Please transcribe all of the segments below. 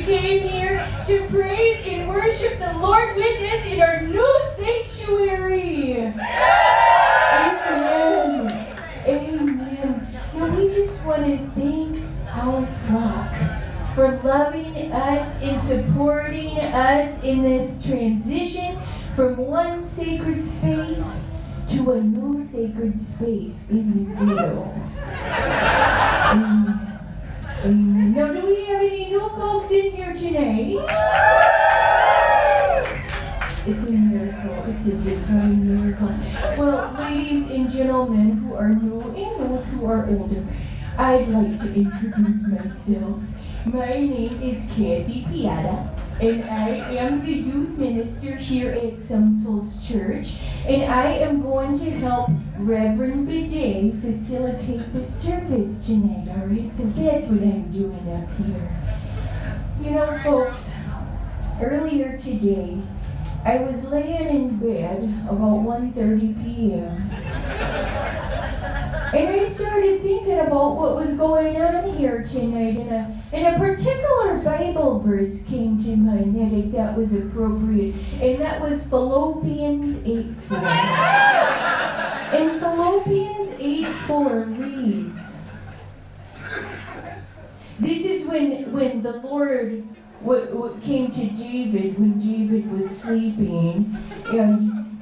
we came here to praise and worship the Lord with us in our new sanctuary. Amen. Amen. Now we just want to thank our flock for loving us and supporting us in this transition from one sacred space to a new sacred space in the middle. Amen. Amen. Now, do we have any new folks in here tonight? It's a miracle. It's a divine miracle. Well, ladies and gentlemen who are new and those who are older, I'd like to introduce myself. My name is Kathy Piata, and I am the youth minister here at Some Souls Church, and I am going to help Reverend Bidet facilitate the service tonight, all right? So that's what I'm doing up here. You know, folks, earlier today, I was laying in bed about 1:30 p.m. And I started thinking about what was going on here tonight, and a particular Bible verse came to mind that I thought was appropriate, and that was Philippians 8:4. And Philippians 8:4 reads, this is when the Lord what came to David when David was sleeping,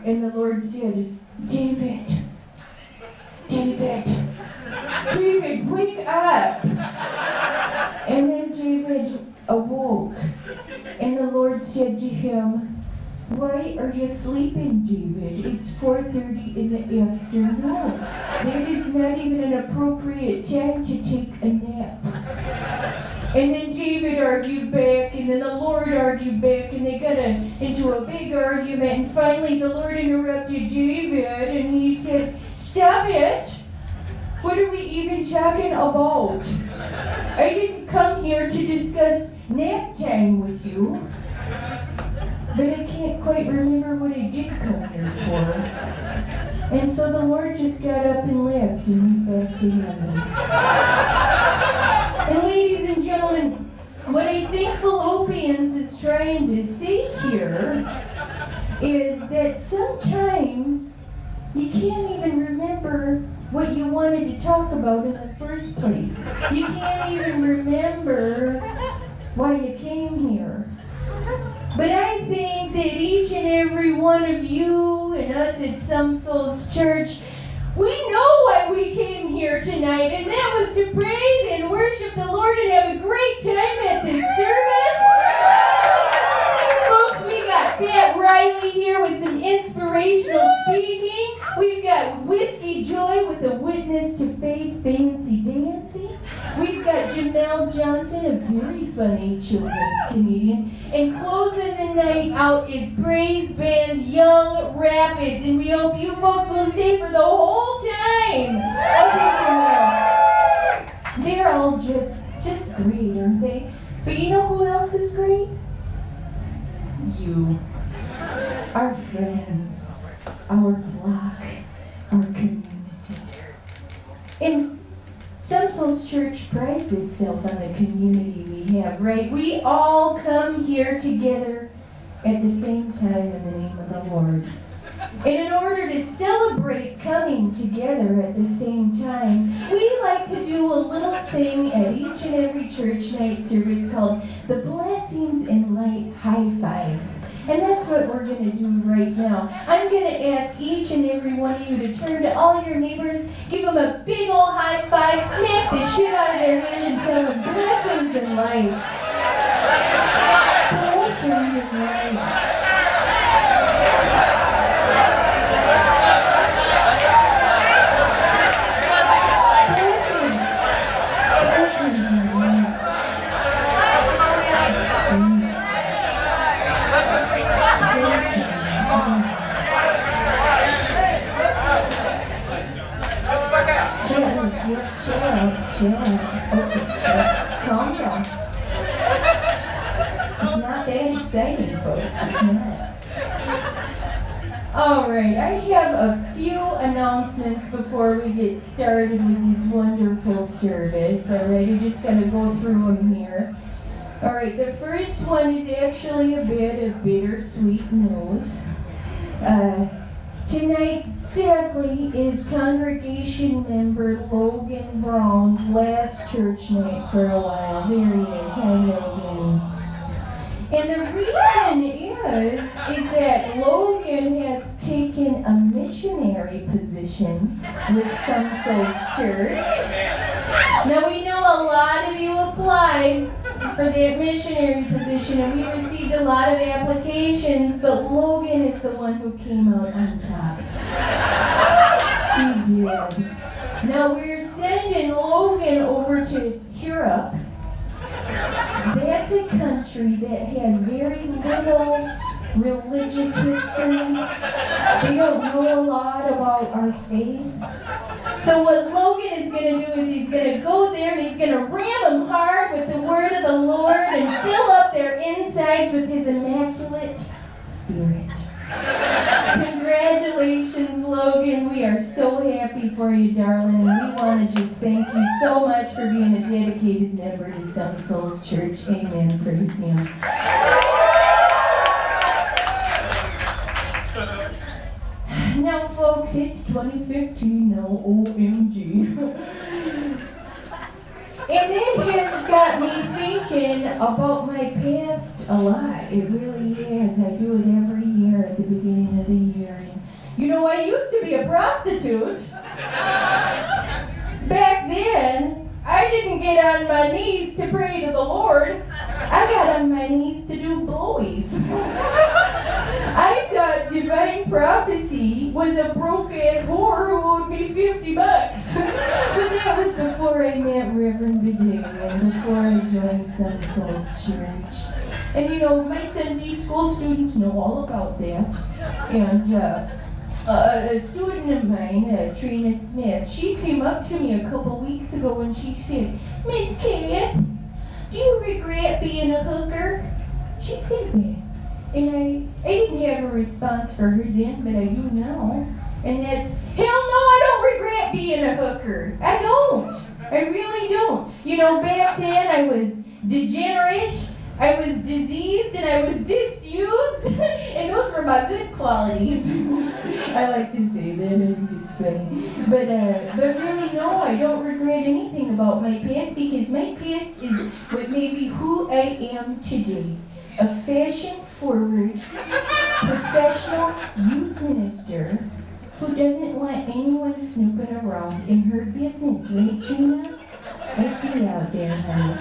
and the Lord said, David, wake up! And then David awoke, and the Lord said to him, why are you sleeping, David? It's 4:30 in the afternoon. That is not even an appropriate time to take a nap. And then David argued back, and then the Lord argued back, and they got into a big argument, and finally the Lord interrupted David, and he said, stop it! What are we even talking about? I didn't come here to discuss nap time with you, but I can't quite remember what I did come here for. And so the Lord just got up and left and went back to heaven. And ladies and gentlemen, what I think Philippians is trying to say here is that sometimes you can't even remember what you wanted to talk about in the first place. You can't even remember why you came here. But I think that each and every one of you and us at Some Souls Church, we know why we came here tonight, and that was to praise and worship the Lord and have a great time at this service. Folks, we got Pat Riley here with some inspirational speaking. We've got Whiskey Joy with a witness to faith, fancy dancy. We've got Jamel Johnson, a very funny children's comedian. And closing the night out is Praise Band Young Rapids. And we hope you folks will stay for the whole time. Okay, they're all just great, aren't they? But you know who else is great? You. Our friends. Our flock. Our community. And Some Souls Church prides itself on the community we have, right? We all come here together at the same time in the name of the Lord. And in order to celebrate coming together at the same time, we like to do a little thing at each and every church night service called the Blessings and Light High Fives. And that's what we're going to do right now. I'm going to ask each and every one of you to turn to all your neighbors, give them a big old high five, smack the shit out of their hand, and tell them blessings and light. Blessings and light. Chill out. Okay, calm down. It's not that exciting, folks. It's not. All right, I have a few announcements before we get started with this wonderful service. All right, we're just going to go through them here. All right, the first one is actually a bit of bittersweet news. Tonight, sadly, is congregation member Logan Brown's last church night for a while. There he is. Hi, Logan. And the reason is that Logan has taken a missionary position with Some Souls Church. Now, we know a lot of you applied for that missionary position, and we received a lot of applications, but Logan is the one who came out on top. He did. Now, we're sending Logan over to Europe. That's a country that has very little religious history. They don't know a lot about our faith. So what Logan is going to do is he's going to go there and he's going to ram them hard with the word of the Lord and fill up their insides with his immaculate spirit. Congratulations, Logan. We are so happy for you, darling, and we want to just thank you so much for being a dedicated member to Some Souls Church. Amen. Praise Him. Now, folks, it's 2015 now. OMG. And it has got me thinking about my past a lot. It really is. I do it every year at the beginning of the year. And, you know, I used to be a prostitute. Back then, I didn't get on my knees to pray to the Lord. I got on my knees to do blowies. I thought divine prophecy was a broke-ass whore who owed me $50. But that was before I met Reverend Bidet and before I joined Some Souls Church. And you know, my Sunday school students know all about that. And a student of mine, Trina Smith, she came up to me a couple weeks ago and she said, "Miss Cat, do you regret being a hooker?" She said that. And I didn't have a response for her then, but I do now. And that's, hell no, I don't regret being a hooker. I don't. I really don't. You know, back then I was degenerate, I was diseased, and I was disused. And those were my good qualities. I like to say that, I think it's funny. But really, no, I don't regret anything about my past, because my past is what made me who I am today. A fashion-forward, professional youth minister who doesn't want anyone snooping around in her business, right, Trina? I see you out there, honey.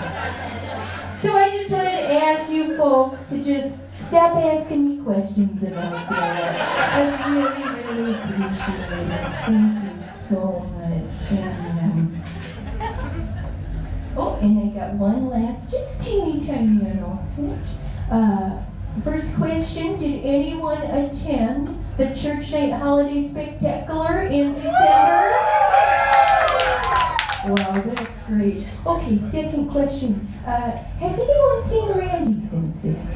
So I just wanted to ask you folks to just stop asking me questions about that. I really, really appreciate it. Thank you so much. And, and I got one last, just teeny tiny announcement. First question, did anyone attend the Church Night Holiday Spectacular in December? Wow, that's great. Okay, second question. Has anyone seen Randy since then?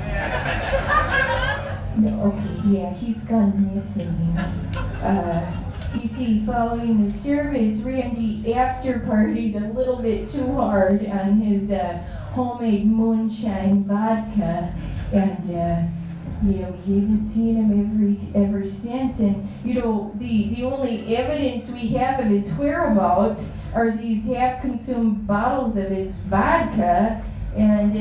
No, okay, yeah, he's gone missing. You see, following the service, Randy after-partied a little bit too hard on his homemade moonshine vodka, and yeah, we haven't seen him ever since. And you know, the only evidence we have of his whereabouts are these half-consumed bottles of his vodka, and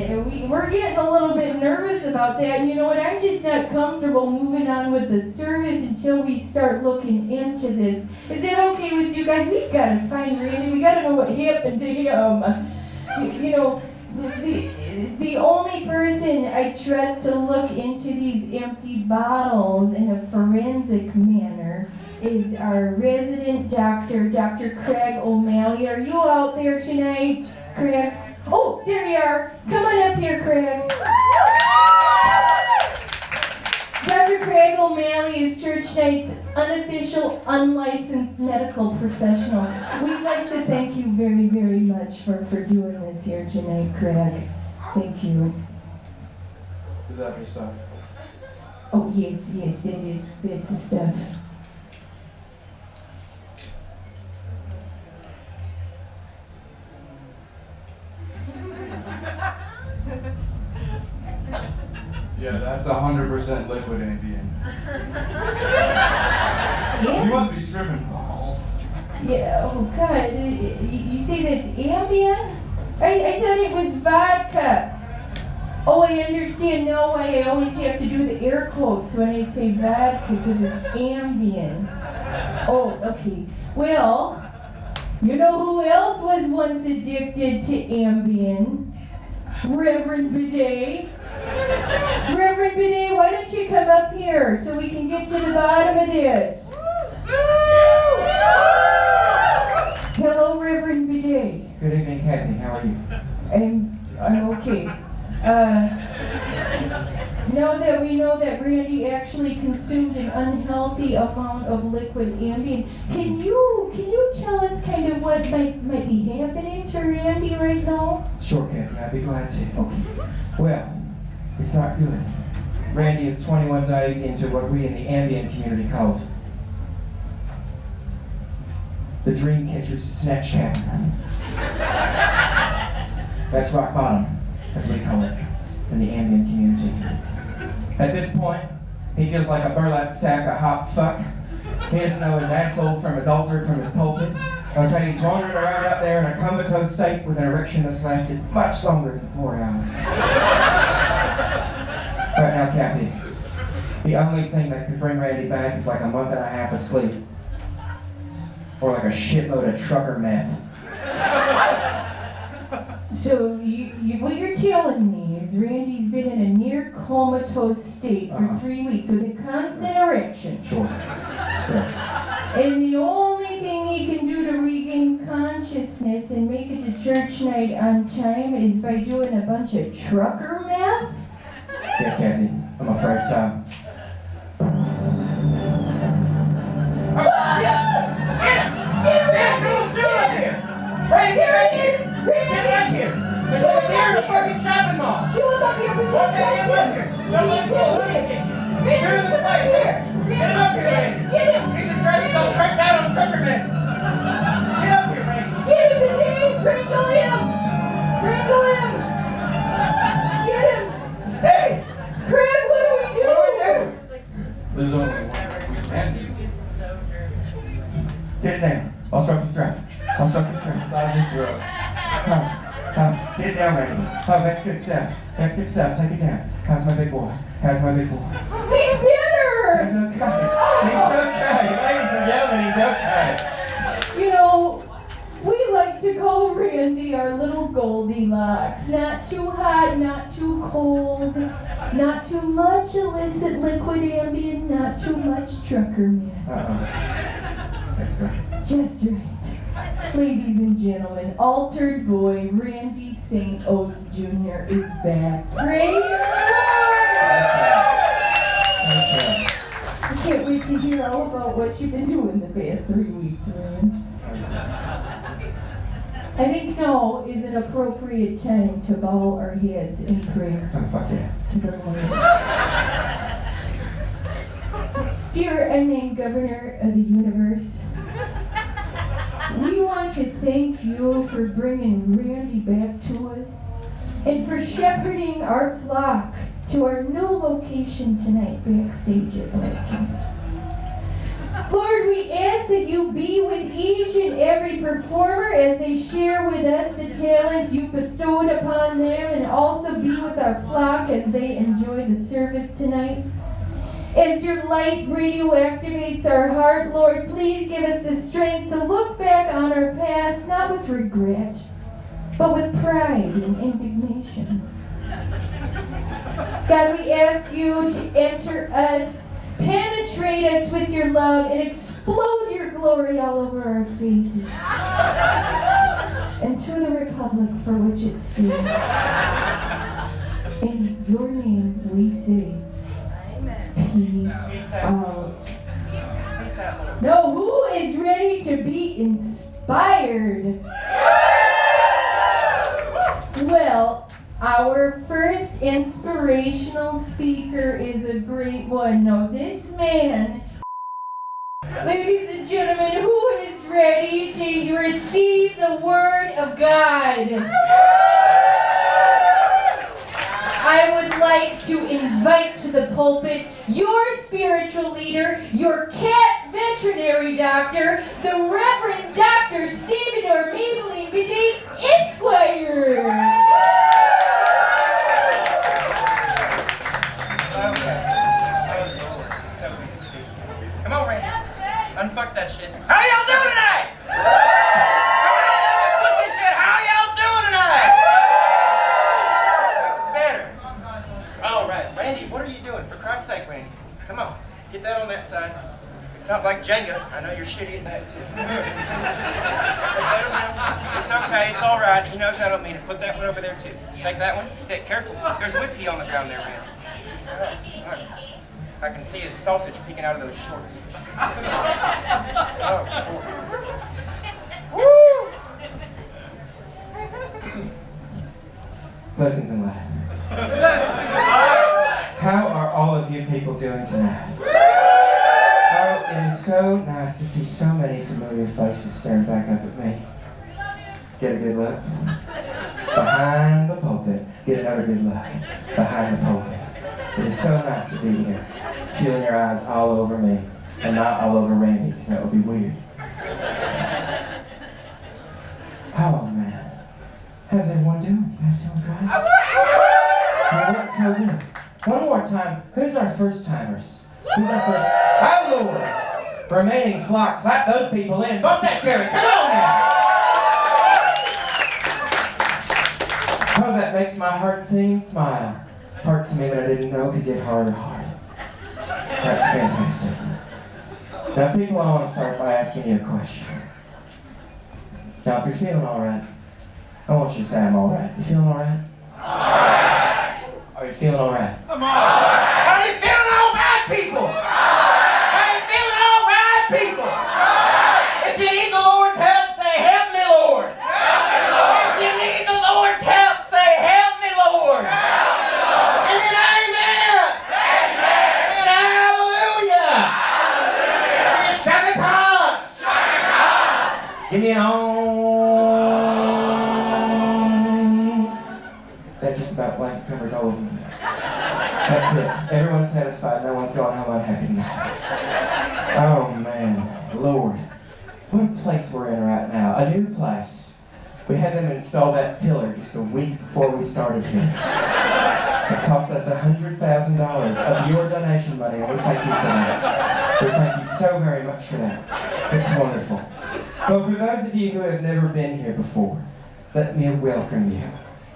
we're getting a little bit nervous about that. And you know what? I'm just not comfortable moving on with the service until we start looking into this. Is that okay with you guys? We've got to find Randy. We got to know what happened to him. You know. The only person I trust to look into these empty bottles in a forensic manner is our resident doctor, Dr. Craig O'Malley. Are you out there tonight, Craig? Oh, there you are. Come on up here, Craig. Dr. Craig O'Malley is Church Night's unofficial, unlicensed medical professional. We'd like to thank you very, very much for doing this here tonight, Craig. Thank you. Is that your stuff? Oh, yes, that's the stuff. That's 100% liquid Ambien. Yeah. You must be tripping balls. Yeah, oh God, you say that's Ambien? I thought it was vodka. Oh, I understand now why I always have to do the air quotes when I say vodka, because it's Ambien. Oh, okay. Well, you know who else was once addicted to Ambien? Reverend Bidet. Reverend Bidet, why don't you come up here so we can get to the bottom of this? Hello, Reverend Bidet. Good evening, Kathy. How are you? I'm okay. Now that we know that Randy actually consumed an unhealthy amount of liquid Ambien, can you tell us kind of what might be happening to Randy right now? Sure, Kathy. I'd be glad to. Okay. Well, it's not good. Randy is 21 days into what we in the Ambien community call the dream catcher's snatch cabin. That's rock bottom. That's what we call it in the Ambien community. At this point, he feels like a burlap sack of hot fuck. He doesn't know his asshole from his altar, from his pulpit. Okay, he's wandering around out there in a comatose state with an erection that's lasted much longer than 4 hours. Right now, Kathy, the only thing that could bring Randy back is like a month and a half of sleep. Or like a shitload of trucker meth. So what you're telling me is Randy's been in a near comatose state for 3 weeks with a constant erection. Sure. That's correct. And the only thing he can do to regain consciousness and make it to church night on time is by doing a bunch of trucker meth? Yes, Kathy. I'm afraid so. Oh, shit! Get him! Right here! Get back here! There's over there in the fucking shopping mall! Shoot him up here! What's that? Get him up here! Somebody's going to get you! Shoot him this way! Get him up here, man! Get him! Jesus Christ, he's all tracked out on trucker man! Get up here, man! Get him, Dave! Pringle him! Pringle him! Get him! Stay! Craig, what do we do? What do we do? There's only one we can do. Get it down. I'll stroke the strap. I'll stroke the strap. Besides his throat. Come. Get it down, Randy. Oh, that's good stuff. That's good stuff. Take it down. How's my big boy? How's my big boy? He's better! He's okay. He's okay. Ladies and gentlemen, he's okay. You know, we like to call Randy our little Goldilocks. Not too hot, not too cold, not too much illicit liquid Ambien, not too much trucker meth. That's good. Just right. Ladies and gentlemen, altered boy Randy St. Oates Jr. is back. Praise the Lord! I can't wait to hear all about what you've been doing the past 3 weeks, Rand. I think now is an appropriate time to bow our heads in prayer Oh, fuck yeah. to the Lord. Dear unnamed Governor of the universe, we want to thank you for bringing Randy back to us and for shepherding our flock to our new location tonight backstage at Black Cat. Lord, we ask that you be with each and every performer as they share with us the talents you bestowed upon them, and also be with our flock as they enjoy the service tonight. As your light radioactivates our heart, Lord, please give us the strength to look back on our past, not with regret, but with pride and indignation. God, we ask you to enter us, penetrate us with your love, and explode your glory all over our faces. And to the republic for which it stands. In your name we say, peace out. No, who is ready to be inspired? Well, our first inspirational speaker is a great one. Now, this man, ladies and gentlemen, who is ready to receive the Word of God? I would like to invite to to the pulpit, your spiritual leader, your cat's veterinary doctor, the Reverend Dr. Stephen or Maybelline Bidet, Esquire. Come on, Randy. Unfuck that shit. How y'all doing tonight? Pussy shit, how y'all doing tonight? That was better. All right, Randy, what are you doing? For Christ's sake, Randy. Come on, get that on that side. It's not like Jenga. I know you're shitty at that too. Take that around. It's okay, it's all right. He knows I don't mean it. Put that one over there too. Take that one. Stay careful. There's whiskey on the ground there, Randy. All right. I can see his sausage peeking out of those shorts. Oh, woo! Blessings in life. How are all of you people doing tonight? Oh, it is so nice to see so many familiar faces staring back up at me. Get a good look. Behind the pulpit. Get another good look. Behind the pulpit. It is so nice to be here. Feeling your eyes all over me, and not all over Randy, because that would be weird. Oh man, how's everyone doing? You guys doing good? Well, that's so good. One more time, who's our first timers? Who's our first? Oh Lord! Remaining flock, clap those people in. Bust that cherry, come on now! Oh, that makes my heart sing and smile. Parts of me that I didn't know could get harder and harder. That's fantastic. Now, people, I want to start by asking you a question. Now, if you're feeling all right, I want you to say I'm all right. You feeling all right? All right. Are you feeling all right? I'm all right. Are you feeling all right, people? All right. Are you feeling all right, people? All right. If you need the Lord's help, say, help me, Lord. Help me, Lord. If you need the Lord's help, say, help me, Lord. Help me, Lord. And then amen. Amen. And hallelujah. Hallelujah. Shout it hard. Shout it hard. Give me an that just about blanket covers all of them. That's it. Everyone's satisfied. No one's going home unhappy tonight. Oh man, Lord. What a place we're in right now. A new place. We had them install that pillar just a week before we started here. It cost us $100,000 of your donation money, and we thank you for that. We thank you so very much for that. It's wonderful. But for those of you who have never been here before, let me welcome you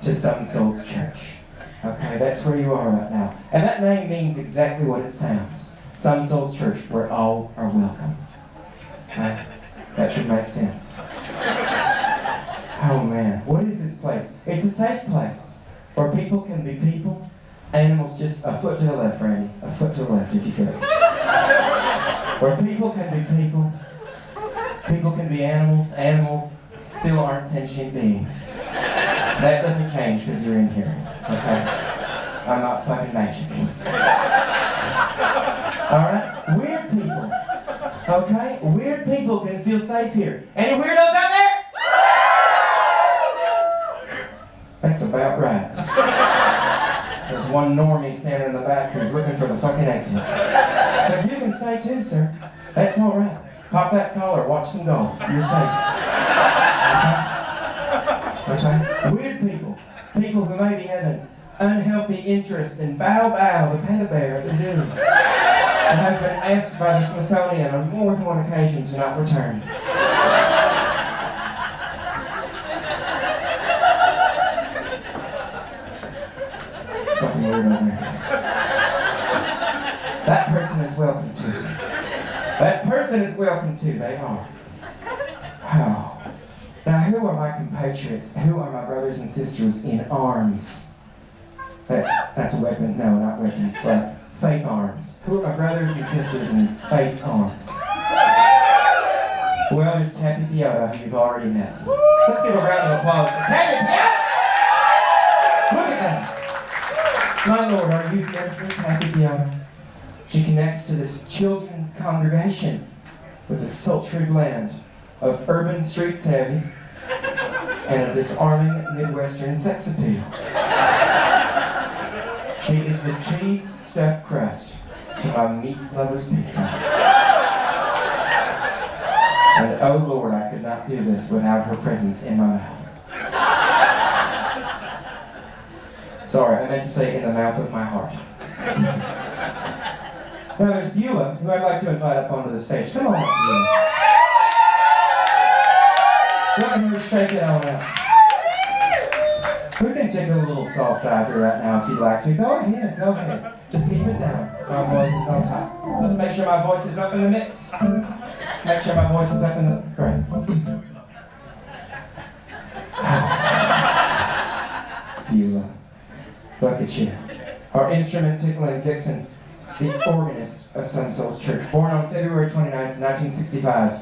to Some Souls Church. Okay, that's where you are right now. And that name means exactly what it sounds. Some Souls Church, where all are welcome. That should make sense. Oh man, what is this place? It's a safe place where people can be people, animals just a foot to the left, Randy. A foot to the left if you could. Where people can be people, people can be animals, animals still aren't sentient beings. That doesn't change because you're in here, okay? I'm not fucking magic. Alright? Weird people. Okay? Weird people can feel safe here. Any weirdos out there? That's about right. There's one normie standing in the back who's looking for the fucking exit. But you can stay too, sir. That's alright. Pop that collar, watch some golf. You're safe. Okay? Weird people. People who may be having unhealthy interest in Bow Bow, the panda bear at the zoo. And have been asked by the Smithsonian on more than one occasion to not return. Fucking weird over there. That person is welcome too. That person is welcome too, they are. Oh. Now, who are my compatriots? Who are my brothers and sisters in arms? That's a weapon. No, not weapons. Like faith arms. Who are my brothers and sisters in faith arms? Well, there's Kathy Piota, who you've already met. Let's give a round of applause for Kathy Piota! Look at that! My Lord, our youth minister, Kathy Piota. She connects to this children's congregation with a sultry blend of urban street savvy and a disarming Midwestern sex appeal. She is the cheese stuffed crust to my meat lover's pizza. And oh Lord, I could not do this without her presence in my mouth. Sorry, I meant to say in the mouth of my heart. Now there's Beulah, who I'd like to invite up onto the stage. Come on up, Beulah. Look at her shaking on out. We can take a little soft dive here right now if you'd like to. Go ahead, go ahead. Just keep it down. My voice is on top. Let's make sure my voice is up in the mix. Make sure my voice is up in the... Great. Beulah. Look at you. Our instrument tickling vixen, the organist of Some Souls Church, born on February 29th, 1965,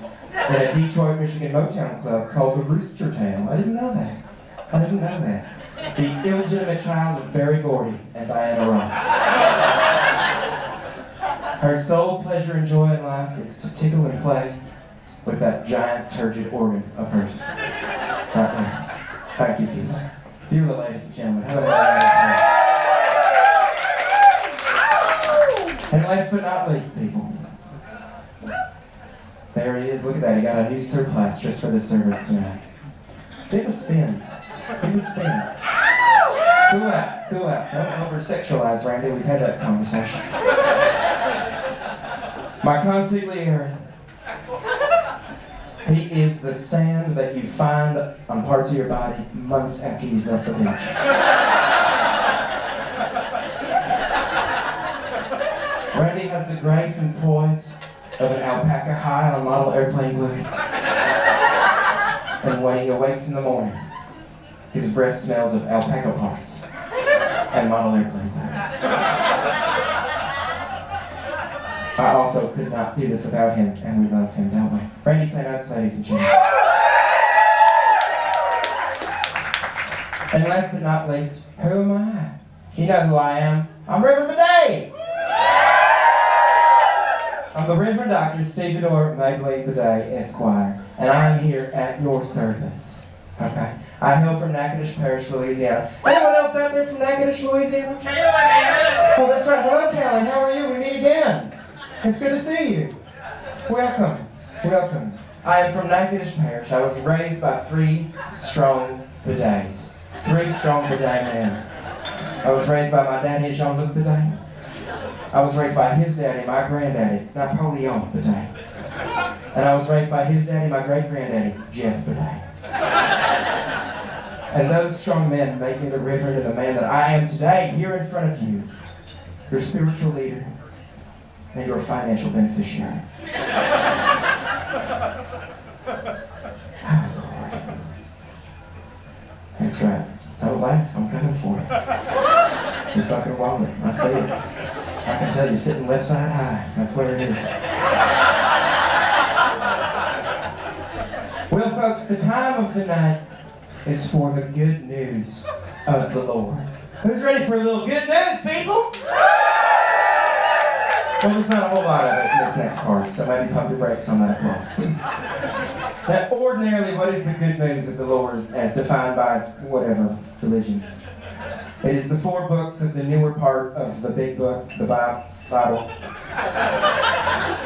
in a Detroit, Michigan Motown club called the Rooster Tail. I didn't know that. I didn't know that. The illegitimate child of Berry Gordy and Diana Ross. Her sole pleasure and joy in life is to tickle and play with that giant turgid organ of hers. Right there. Thank you, Beulah. Beulah, ladies and gentlemen. Have a nice. And last but not least, people. There he is. Look at that. He got a new surplus just for this service tonight. Give a spin. Give a spin. Cool out. Cool out. Don't over-sexualize, Randy. We've had that conversation. My consigliere. He is the sand that you find on parts of your body months after you've left the beach. Randy has the grace and poise of an alpaca high on model airplane glue. And when he awakes in the morning, his breath smells of alpaca parts and model airplane glue. I also could not do this without him, and we love him, don't we? Randy, say nice, ladies and gentlemen. And last but not least, who am I? You know who I am. I'm Reverend Bidet! I'm the Reverend Dr. Stevedore Magdalene Bidet, Esquire, and I'm here at your service. Okay? I hail from Natchitoches Parish, Louisiana. Anyone else out there from Natchitoches, Louisiana? Oh, that's right. Hello, Callan. How are you? We meet again. It's good to see you. Welcome. Welcome. I am from Natchitoches Parish. I was raised by 3 strong bidets. 3 strong bidet men. I was raised by my daddy, Jean-Luc Bidet. I was raised by his daddy, my granddaddy, Napoleon Bidet. And I was raised by his daddy, my great-granddaddy, Jeff Bidet. And those strong men make me the reverend and the man that I am today, here in front of you. Your spiritual leader and your financial beneficiary. Oh, Lord. That's right. Don't laugh. I'm coming for you. You're fucking wobbling. I see it. I can tell you're sitting left side high. That's what it is. Well, folks, the time of the night is for the good news of the Lord. Who's ready for a little good news, people? Well, there's not a whole lot of it in this next part, so maybe pump your brakes on that applause. Now, ordinarily, what is the good news of the Lord as defined by whatever religion? It is the 4 books of the newer part of the big book, the Bible.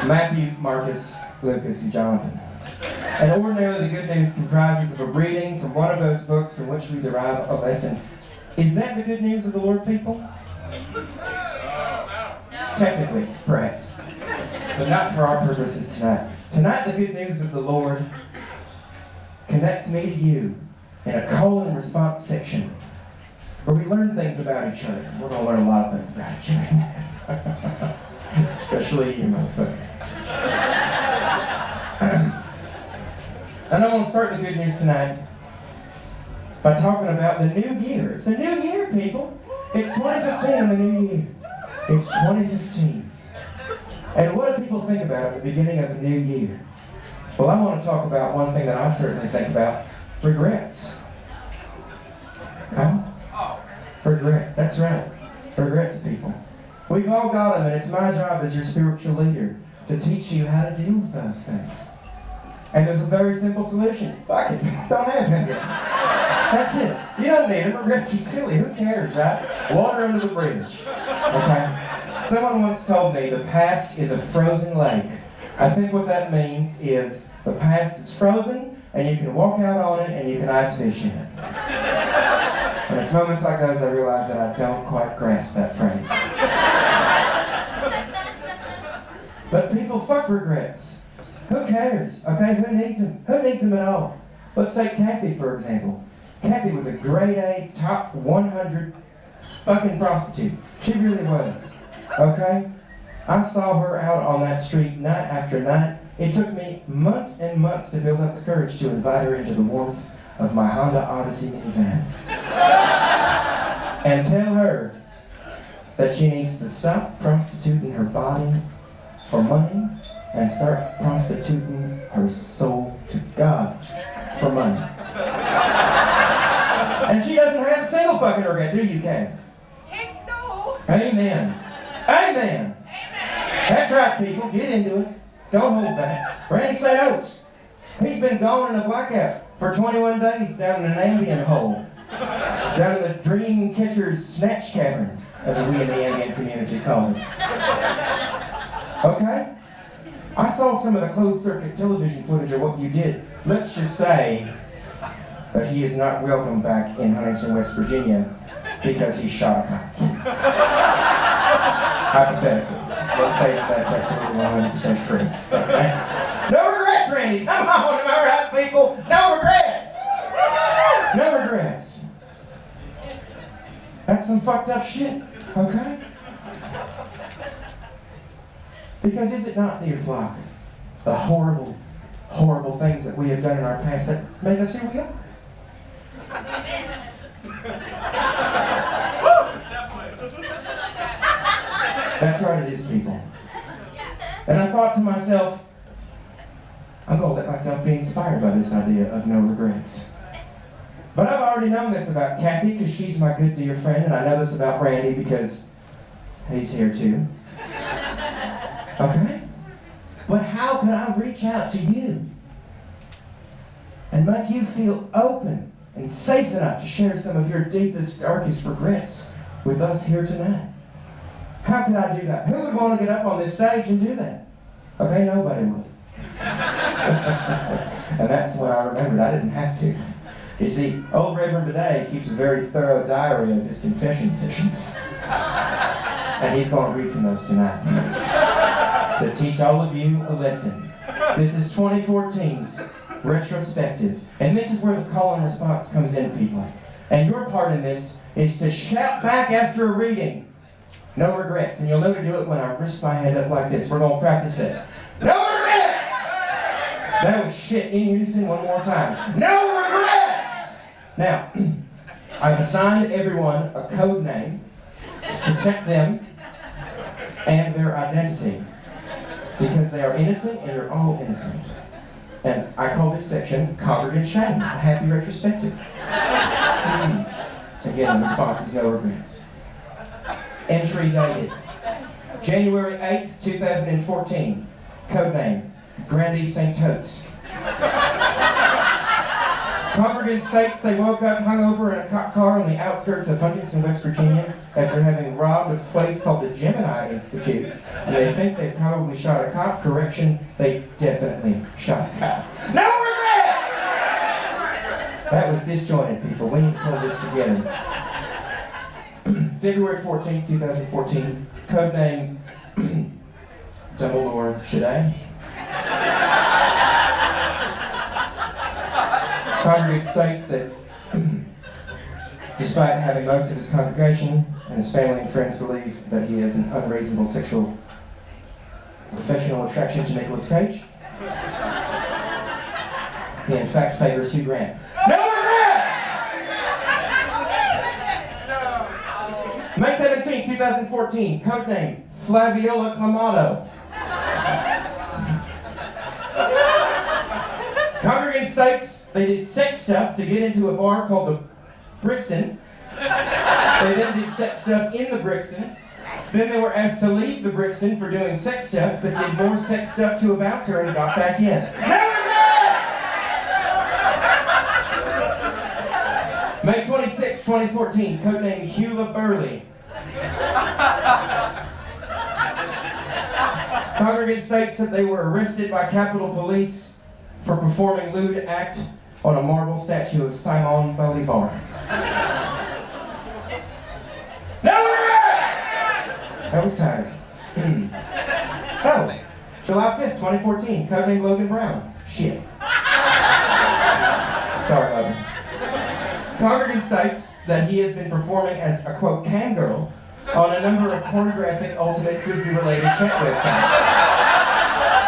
Matthew, Marcus, Lucas, and Jonathan. And ordinarily, the good news comprises of a reading from one of those books from which we derive a lesson. Is that the good news of the Lord, people? Technically, perhaps. But not for our purposes tonight. Tonight, the good news of the Lord connects me to you in a call and response section where we learn things about each other. We're going to learn a lot of things about each other. Especially you, motherfucker. And I'm going to start the good news tonight by talking about the new year. It's a new year, people. It's 2015 in the new year. It's 2015. And what do people think about at the beginning of the new year? Well, I want to talk about one thing that I certainly think about. Regrets. Huh? Regrets, that's right. Regrets, people. We've all got them, and it's my job as your spiritual leader to teach you how to deal with those things. And there's a very simple solution. Fuck it. Don't have them. That's it. You don't need them. Regrets are silly. Who cares, right? Water under the bridge. Okay? Someone once told me the past is a frozen lake. I think what that means is the past is frozen and you can walk out on it and you can ice fish in it. And it's moments like those I realize that I don't quite grasp that phrase. But people fuck regrets. Who cares? Okay, who needs them? Who needs them at all? Let's take Kathy, for example. Kathy was a grade A, top 100 fucking prostitute. She really was. Okay? I saw her out on that street night after night. It took me months and months to build up the courage to invite her into the warmth of my Honda Odyssey minivan. And tell her that she needs to stop prostituting her body for money and start prostituting her soul to God for money. And she doesn't have a single fucking regret, do you, Kath? Heck no. Amen. Amen. That's right, people. Get into it. Don't hold back. Randy St. Oates, he's been gone in a blackout for 21 days down in an Ambien hole. Down in the Dream Catcher's Snatch Cavern, as we in the Ambien community call it. Okay? I saw some of the closed-circuit television footage of what you did. Let's just say that he is not welcome back in Huntington, West Virginia, because he shot a cop. Hypothetically. Let's say that's absolutely 100% true. Okay? No regrets, Randy! Come on, am I right, people? No regrets! No regrets. That's some fucked up shit, okay? Because is it not, dear flock, the horrible, horrible things that we have done in our past that make us who we are? That's right, it is, people. And I thought to myself, I'm going to let myself be inspired by this idea of no regrets. But I've already known this about Kathy because she's my good dear friend, and I know this about Randy because he's here too. Okay? But how could I reach out to you and make you feel open and safe enough to share some of your deepest, darkest regrets with us here tonight? How could I do that? Who would want to get up on this stage and do that? Okay, nobody would. And that's when I remembered I didn't have to. You see, old Reverend Bidet keeps a very thorough diary of his confession sessions. And he's going to read from those tonight. To teach all of you a lesson. This is 2014's retrospective. And this is where the call and response comes in, people. And your part in this is to shout back after a reading. No regrets. And you'll know to do it when I wrist my hand up like this. We're going to practice it. No regrets! That was shit in unison one more time. No regrets! Now, I've assigned everyone a code name to protect them and their identity. Because they are innocent and they're all innocent. And I call this section Congregant Shame, a happy retrospective. Again, the response is no regrets. Entry dated January 8th, 2014. Codename Brandy St. Totes. Congregant states they woke up hungover in a cop car on the outskirts of Huntington, West Virginia after having robbed a place called the Gemini Institute. And they think they probably shot a cop. Correction, they definitely shot a cop. No regrets! That was disjointed, people. We need to pull this together. February 14th, 2014. Codename Dumbledore Shade. Congregant states that despite having most of his congregation and his family and friends believe that he has an unreasonable sexual professional attraction to Nicolas Cage, he in fact favors Hugh Grant. No regrets! May 17th, 2014. Codename Flaviola Clamato. Congregant states they did sex stuff to get into a bar called the Brixton. They then did sex stuff in the Brixton. Then they were asked to leave the Brixton for doing sex stuff, but did more sex stuff to a bouncer and got back in. No regrets! May 26, 2014. Codename Hugh Burley. Congregant states that they were arrested by Capitol Police for performing lewd act on a marble statue of Simon Bolivar. No arrest! That was tired. Oh, July 5th, 2014, codenamed Logan Brown. Shit. Sorry, Logan. Congregant states that he has been performing as a, quote, cam girl on a number of pornographic ultimate frisbee-related chat websites.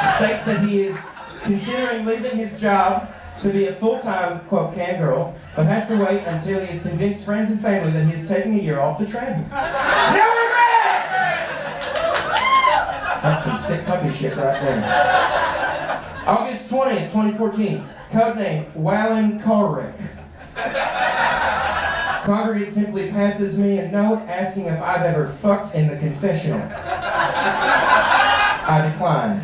He states that he is considering leaving his job to be a full-time, quote, cam girl, but has to wait until he has convinced friends and family that he is taking a year off to travel. No regrets! That's some sick puppy shit right there. August 20th, 2014, codename Wallin Carrick. Congregant simply passes me a note asking if I've ever fucked in the confessional. I decline.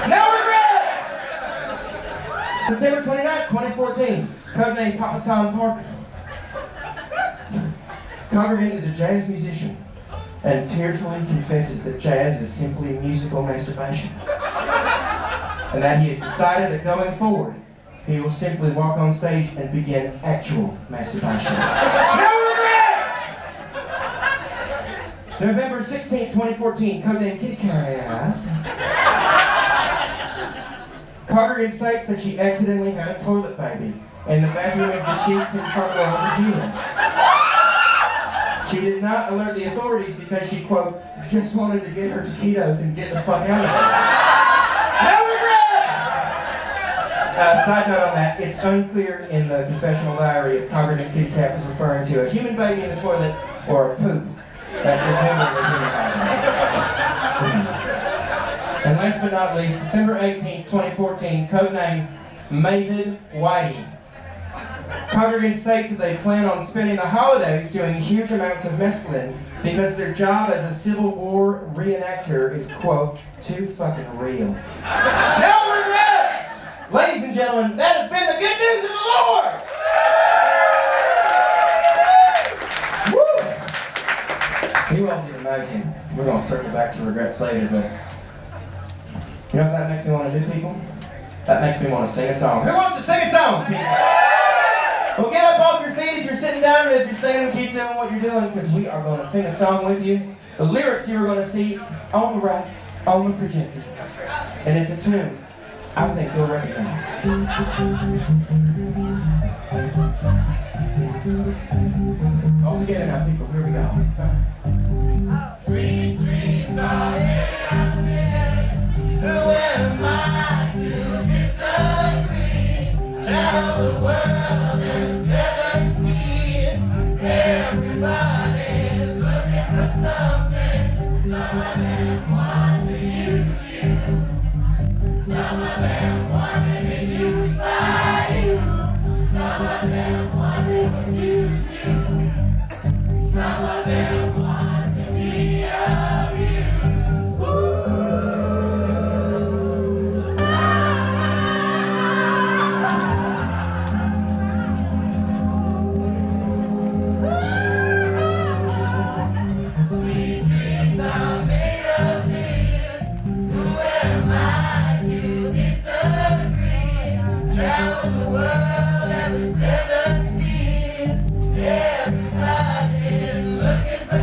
No regrets! September 29th, 2014, codename Papa San Parker. Congregant is a jazz musician and tearfully confesses that jazz is simply musical masturbation. And that he has decided that going forward, he will simply walk on stage and begin actual masturbation. No regrets! November 16th, 2014, codename Kitty Cat. Congregant states that she accidentally had a toilet baby in the bathroom of the sheets in front of Regina. She did not alert the authorities because she, quote, just wanted to get her taquitos and get the fuck out of there. No regrets! Side note on that, it's unclear in the confessional diary if Congregant Kitty Cat was referring to a human baby in the toilet or a poop that resembled a human baby. And last but not least, December 18th, 2014, codename Mavid Whitey. Congregant states that they plan on spending the holidays doing huge amounts of mescaline because their job as a Civil War reenactor is, quote, too fucking real. No regrets! Ladies and gentlemen, that has been the good news of the Lord! Woo! You all did amazing. We're going to circle back to regrets later, but you know what that makes me want to do, people? That makes me want to sing a song. Who wants to sing a song, people? Well, get up off your feet if you're sitting down, and if you're standing, keep doing what you're doing, because we are going to sing a song with you. The lyrics you are going to see on the right, on the projector. And it's a tune I think you'll recognize. All together now, people. Here we go. Sweet dreams of happiness. Who am I to disagree? Travel the world in 7 seas. Everybody's looking for something. Some of them want to use you. Some of them want to be used by you. Some of them want to abuse you. Some of them want to be abused. Woo! Everybody's looking for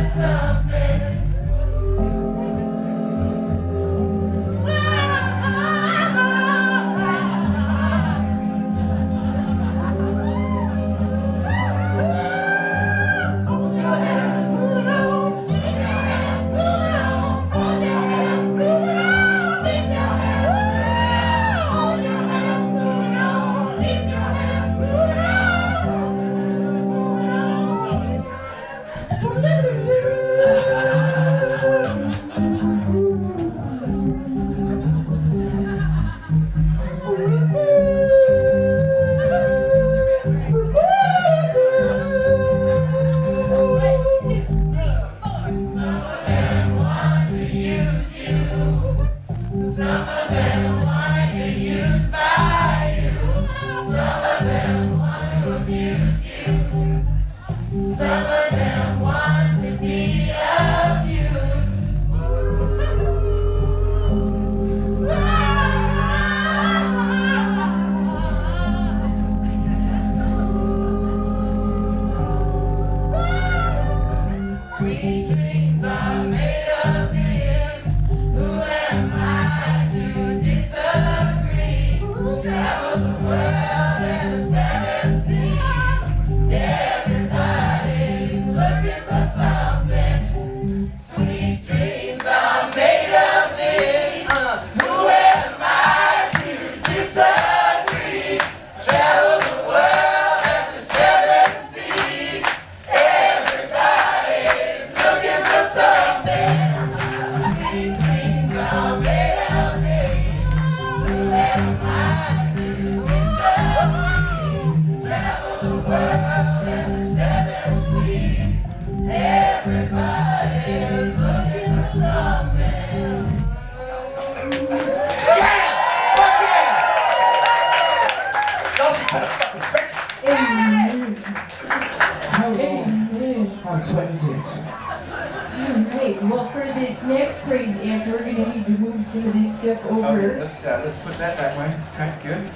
I'm sweating tits. Alright, well for this next praise act, we're gonna need to move some of this stuff over. Okay, let's put that that way. Okay, good.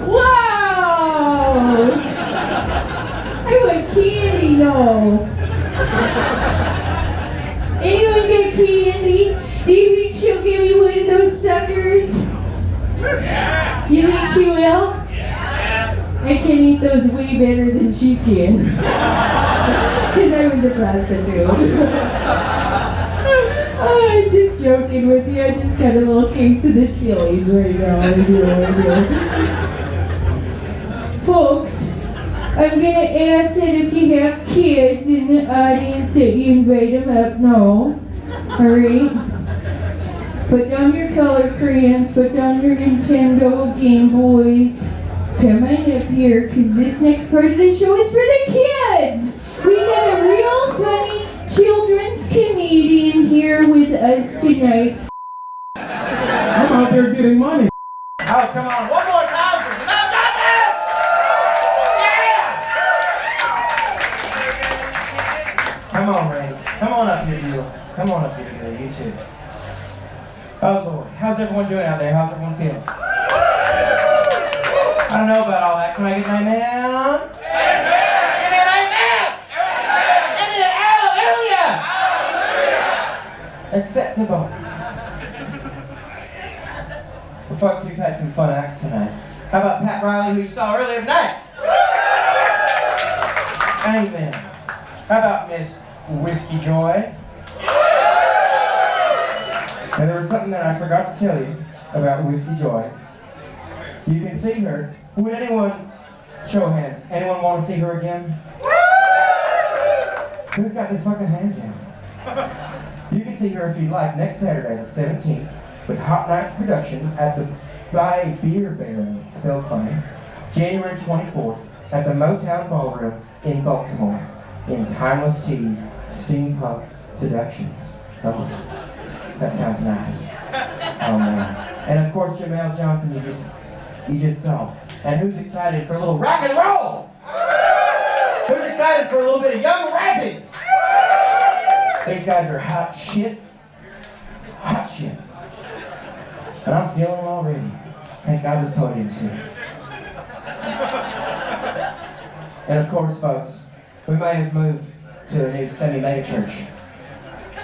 Wow! I want candy now. Anyone get candy? Do you think she'll give me one of those suckers? Yeah. You think she will? Yeah. I can eat those way better than she can. Because I was a prostitute. Oh, I'm just joking with you. I just got a little case of the sillies right now. I do. Folks, I'm going to ask that if you have kids in the audience that you invite them up now. Alright? Put down your color crayons, put down your Nintendo Game Boys. Come on up here, because this next part of the show is for the kids! We got a real funny children's comedian here with us tonight. I'm out there getting money. Oh, come on. One more time for Jamel Johnson! Yeah! Come on, Ray. Come on up here, you. Come on up here, you too. Oh, Lord. How's everyone doing out there? How's everyone feeling? I don't know about all that. Can I get an amen? Give me an amen! Give me an hallelujah! Acceptable. Well, folks, we've had some fun acts tonight. How about Pat Riley, who you saw earlier tonight? Amen. How about Miss Whiskey Joy? And there was something that I forgot to tell you about Whiskey Joy. You can see her. Would anyone, show of hands, anyone want to see her again? Who's got their fucking hand down? You can see her if you like next Saturday, the 17th, with Hot Nights Productions at the By Beer Baron, spelled funny, January 24th at the Motown Ballroom in Baltimore, in Timeless Teas, Steampunk Seductions. Oh, that sounds nice. Oh man. And of course, Jamel Johnson, you just saw. And who's excited for a little rock and roll? Who's excited for a little bit of Young Rapids? These guys are hot shit. Hot shit. And I'm feeling them already. Thank God this podium too. And of course, folks, we may have moved to a new semi-mega church,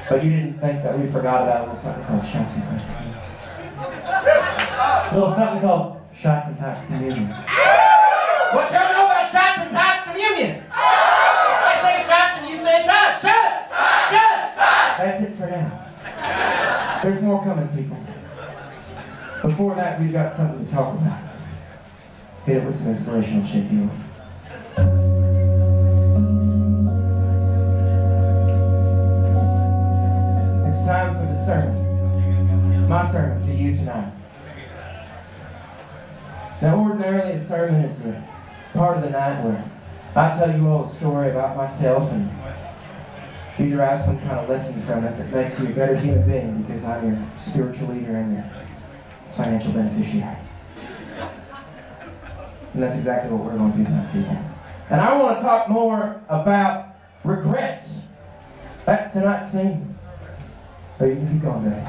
but you didn't think that we forgot about a little something called Shots and Tots Communion. A little something called Shots and Tots Communion. What y'all know about Shots and Tots Communion? I say shots and you say tots. Shots! Shots! That's it for now. There's more coming, people. Before that, we've got something to talk about. Hit it with some inspirational shit, you. It's time for the sermon. My sermon to you tonight. Now, ordinarily, a sermon is a part of the night where I tell you all a story about myself and you derive some kind of lesson from it that makes you a better human being because I'm your spiritual leader and your financial beneficiary. And that's exactly what we're going to do tonight, people. And I want to talk more about regrets. That's tonight's theme. But you can keep going, baby.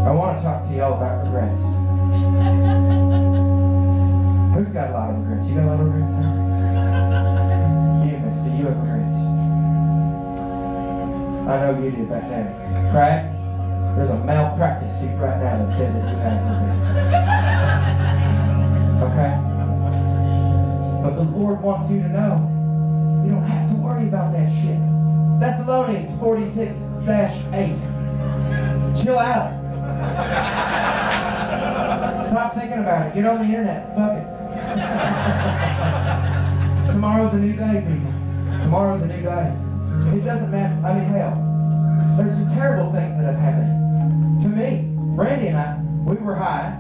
I want to talk to you all about regrets. Who's got a lot of regrets? You got a lot of regrets, sir? You, mister, you have regrets. I know you did back then. Craig, there's a malpractice suit right now that says that you have regrets. Okay? But the Lord wants you to know you don't have to worry about that shit. Thessalonians 46-8. Chill out. Stop thinking about it. Get on the internet. Fuck it. Tomorrow's a new day, people. Tomorrow's a new day. It doesn't matter. I mean, hell, there's some terrible things that have happened to me. Randy and I, we were high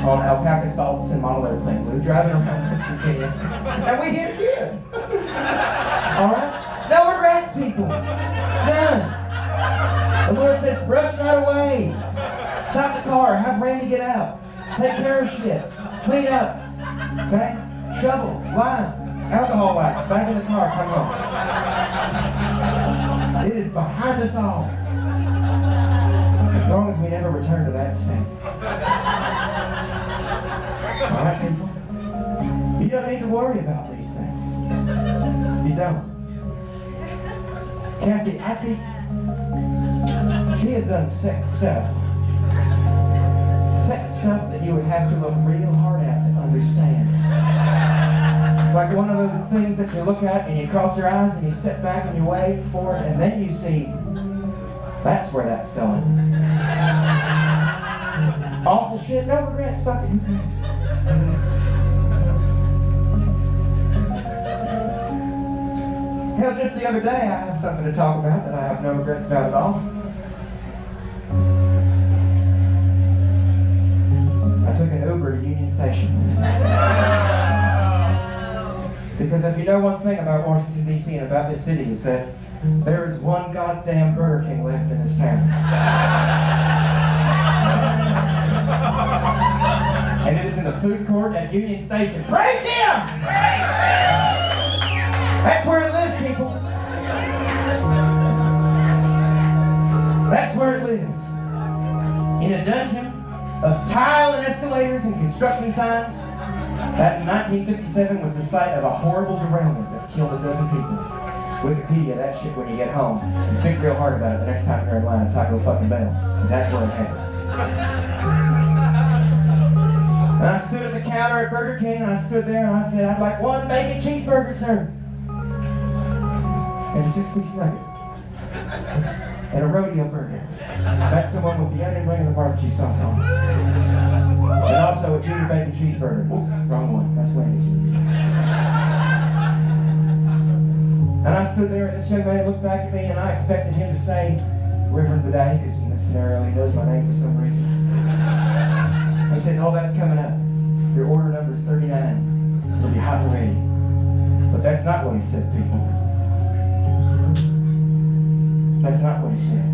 on alpaca salts and model airplane blues, driving around West Virginia, and we hit a kid. All right? No regrets, people. None. car. Have Randy get out. Take care of shit. Clean up. Okay? Shovel. Lime. Alcohol wax. Back in the car. Come on. It is behind us all. As long as we never return to that state. Alright, people? You don't need to worry about these things. You don't. Kathy, she has done sex stuff. Sex stuff that you would have to look real hard at to understand. Like one of those things that you look at and you cross your eyes and you step back and you wait for it and then you see that's where that's going. Awful shit, no regrets, fuck it. Hell, just the other day I have something to talk about that I have no regrets about at all. I took an Uber to Union Station. Because if you know one thing about Washington, D.C. and about this city is that there is one goddamn Burger King left in this town. And it is in the food court at Union Station. Praise Him! Praise Him! That's where it lives, people. That's where it lives. In a dungeon of tile and escalators and construction signs, that in 1957 was the site of a horrible derailment that killed a dozen people. Wikipedia that shit when you get home. And think real hard about it the next time you're in line at Taco fucking Bell. Because that's where it happened. And I stood at the counter at Burger King and I stood there and I said, I'd like one bacon cheeseburger, sir. And a 6-piece nugget. And a rodeo burger. That's the one with the onion ring and the barbecue sauce on it. And also a junior bacon cheeseburger. Oop, wrong one. That's Wendy's. And I stood there and this young man looked back at me and I expected him to say Reverend Bidet, because in this scenario he knows my name for some reason. He says, oh, that's coming up. Your order number is 39. It'll be hot and ready. But that's not what he said, people. That's not what he said.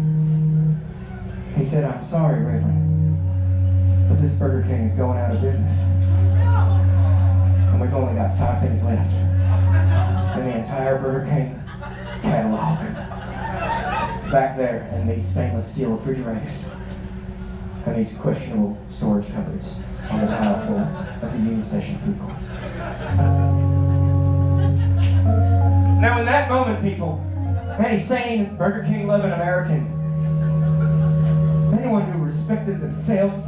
He said, I'm sorry, Reverend, but this Burger King is going out of business. And we've only got 5 things left in the entire Burger King catalog. Back there in these stainless steel refrigerators and these questionable storage cupboards on the tile floor of the Union Station food court. Now in that moment, people, any sane Burger King loving American, anyone who respected themselves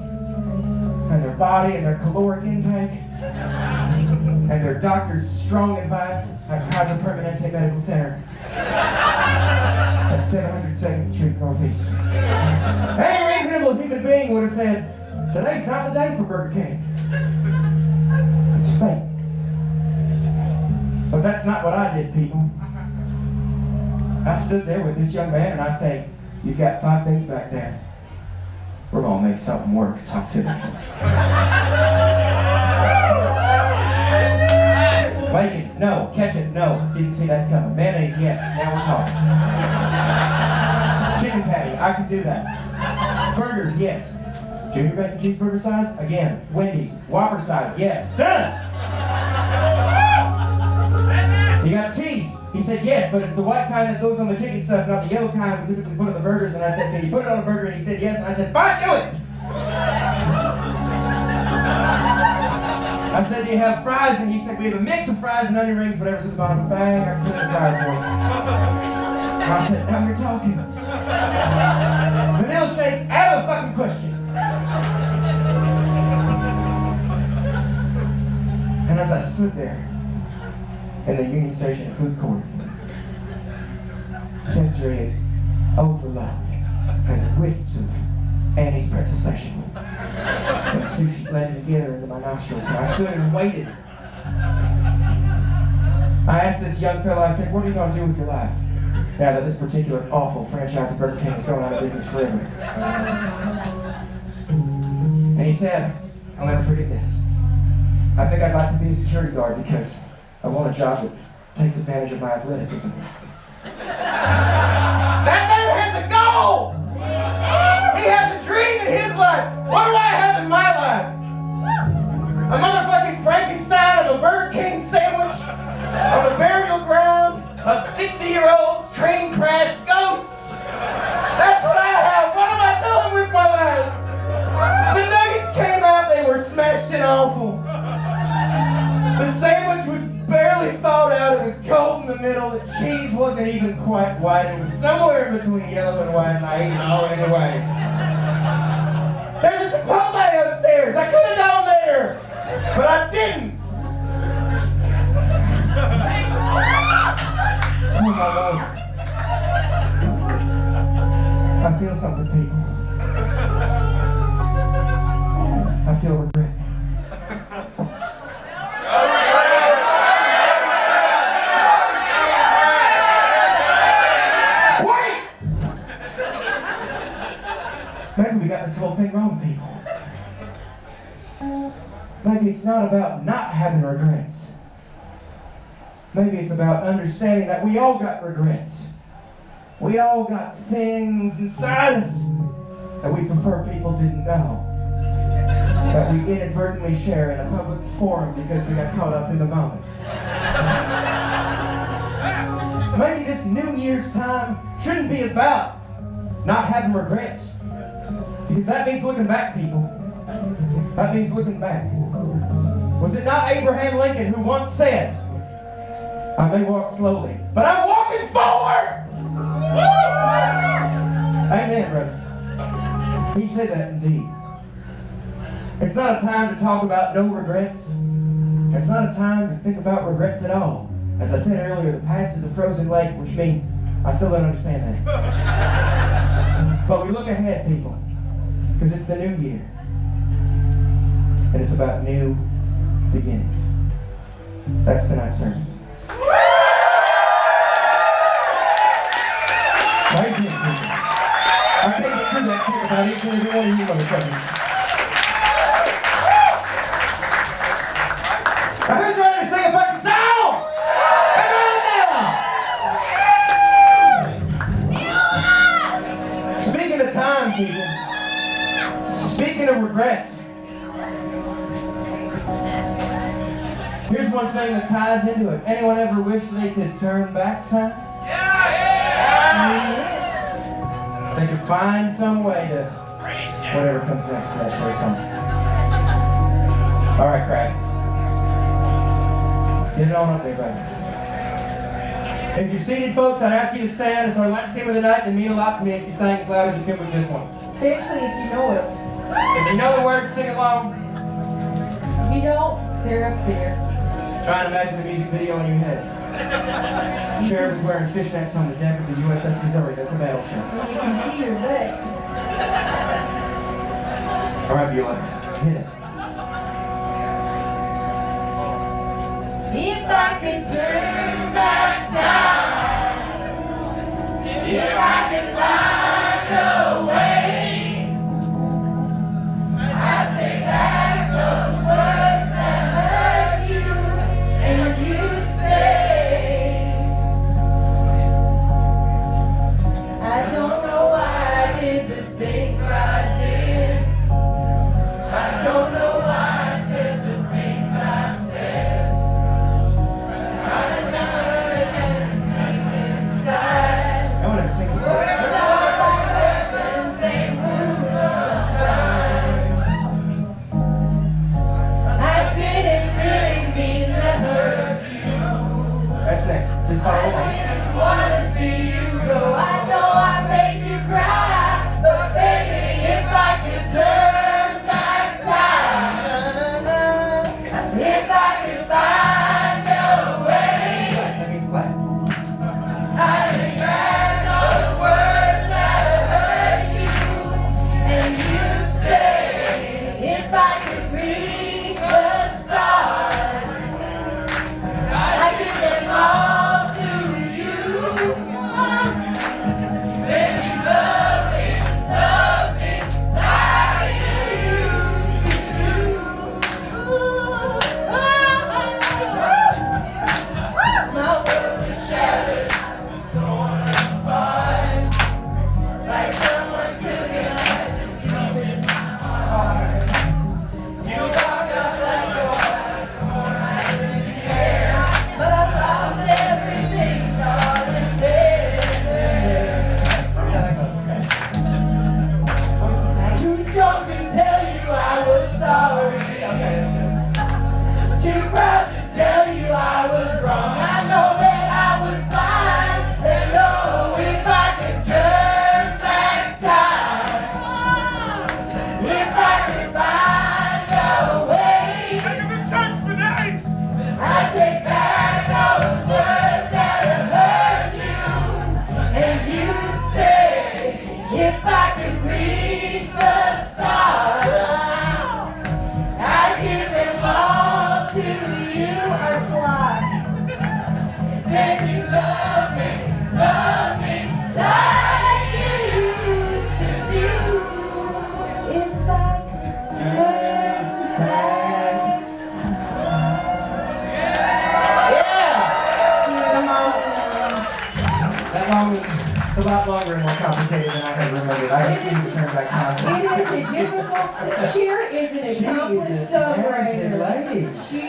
and their body and their caloric intake and their doctor's strong advice at Kaiser Permanente Medical Center at 702nd Street Northeast. Any reasonable human being would have said, today's not the day for Burger King. It's fate. But that's not what I did, people. I stood there with this young man and I say, you've got 5 things back there. We're going to make something work. Talk to me. Bacon, no. Ketchup, no. Didn't see that coming. Mayonnaise, yes. Now we're talking. Chicken patty, I can do that. Burgers, yes. Junior bacon cheeseburger size? Again. Wendy's. Whopper size, yes. Done! You got cheese? He said, yes, but it's the white kind that goes on the chicken stuff, not the yellow kind we typically put on the burgers. And I said, can you put it on a burger? And he said, yes. And I said, fine, do it! I said, do you have fries? And he said, we have a mix of fries and onion rings, whatever's at the bottom of the bag. I can put in fries for you. And I said, now you're talking. Vanilla shake, out of the fucking question. And as I stood there, in the Union Station food court, sensory overload as wisps of Annie's pretzel station and sushi blended together into my nostrils. And I stood and waited. I asked this young fellow, I said, what are you going to do with your life now that this particular awful franchise of Burger King is going out of business forever? And he said, I'll never forget this. I think I'd like to be a security guard because I want a job that takes advantage of my athleticism. That man has a goal! He has a dream in his life! What do I have in my life? A motherfucking Frankenstein of a Burger King sandwich on the burial ground of 60-year-old train crash ghosts. That's what I have. What am I doing with my life? The nuggets came out, they were smashed and awful. The sandwich was barely thawed out, it was cold in the middle, the cheese wasn't even quite white, it was somewhere in between yellow and white, and I ate it all anyway. There's a Chipotle upstairs, I could have gone there, but I didn't. Oh my Lord. I feel something, people. I feel regret. Wait! Maybe we got this whole thing wrong, people. Maybe it's not about not having regrets. Maybe it's about understanding that we all got regrets. We all got things inside us that we prefer people didn't know. That we inadvertently share in a public forum because we got caught up in the moment. Maybe this New Year's time shouldn't be about not having regrets. Because that means looking back, people. That means looking back. Was it not Abraham Lincoln who once said, I may walk slowly, but I'm walking forward! Amen, brother. He said that indeed. It's not a time to talk about no regrets. It's not a time to think about regrets at all. As I said earlier, the past is a frozen lake, which means I still don't understand that. But we look ahead, people, because it's the new year. And it's about new beginnings. That's tonight's sermon. Praise Him, people. I can't get through that shit about each and every one of you motherfuckers. Now who's ready to sing a fucking song? Come on now! Speaking of time, people. Speaking of regrets. Here's one thing that ties into it. Anyone ever wish they could turn back time? They could find some way to whatever comes next to that show song. Alright, Craig. Get it on up there, buddy. If you're seated, folks, I'd ask you to stand. It's our last hymn of the night. They mean a lot to me if you sing as loud as you can with this one. Especially if you know it. If you know the words, sing along. If you don't, they're up there. Try and imagine the music video in your head. Sheriff is wearing fishnets on the deck of the USS Missouri. That's a battleship. And you can see your legs. All right, Beulah. Hit it. If I could turn back time, if I could find a way, I'd take back those words that hurt you, and you'd say, I don't know why I did the things I did. I don't know why I said the things I said. I It's a lot longer and more complicated than I had remembered. I just need to turn back time. It is a difficult. Cher is an accomplished songwriter. Lady. She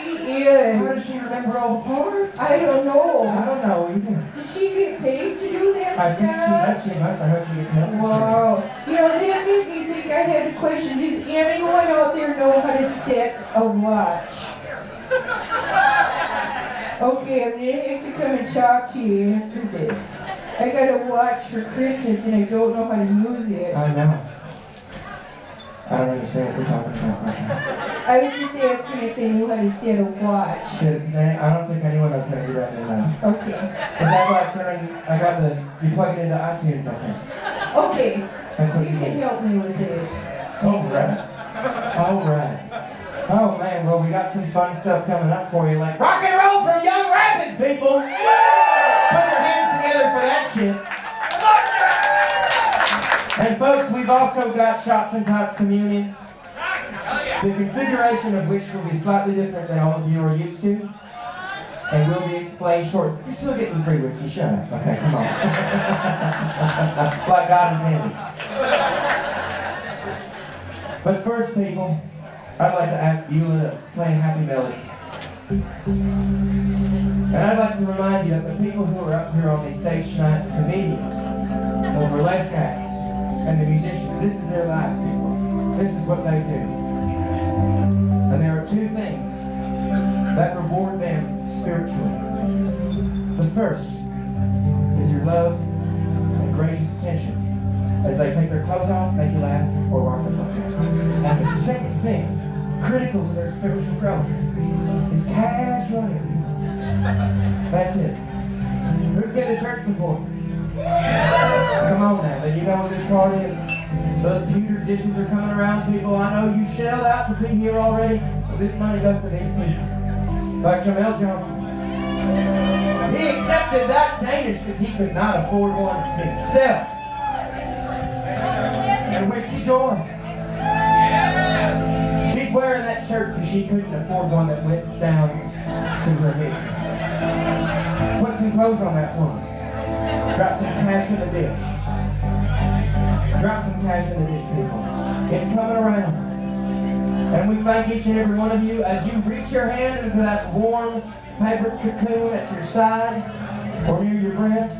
How is. does she remember all the parts? I don't know. I don't know either. Does she get paid to do that I think she stuff? must. She must. I hope she gets help. Wow. You know, that made me think I had a question. Does anyone out there know how to set a watch? Okay, I'm gonna have to come and talk to you after this. I got a watch for Christmas and I don't know how to use it. I know. I don't understand what we're talking about right now. I was just asking if they knew how to set a watch. I don't think anyone knows how to do that now. Okay. Is that like you plug it into iTunes, I think. Okay. That's what You you can do. help me with it. Alright. Oh man, well we got some fun stuff coming up for you, like rock and roll from Young Rapids, people! Put your hands together for that shit. And folks, we've also got Shots and Tots Communion, the configuration of which will be slightly different than all of you are used to, and will be explained shortly. You're still getting free whiskey, shut up. Okay, come on. Like God intended. But first, people, I'd like to ask Beulah to play a happy melody. And I'd like to remind you that the people who are up here on the stage tonight, the comedians, the burlesque acts, and the musicians, this is their lives, people. This is what they do. And there are two things that reward them spiritually. The first is your love and gracious attention as they take their clothes off, make you laugh, or rock the fuck out. And the second thing, critical to their spiritual growth, is casuality. That's it. Who's been to church before? Come on now, then you know what this part is. Those pewter dishes are coming around, people. I know you shelled out to be here already, but this money goes to these people. Like Jamel Johnson. He accepted that Danish because he could not afford one himself. And Whiskey Joy. She's wearing that shirt because she couldn't afford one that went down to her hips. Put some clothes on that woman. Drop some cash in the dish. Drop some cash in the dish, people. It's coming around. And we thank each and every one of you as you reach your hand into that warm fabric cocoon at your side, or near your breast,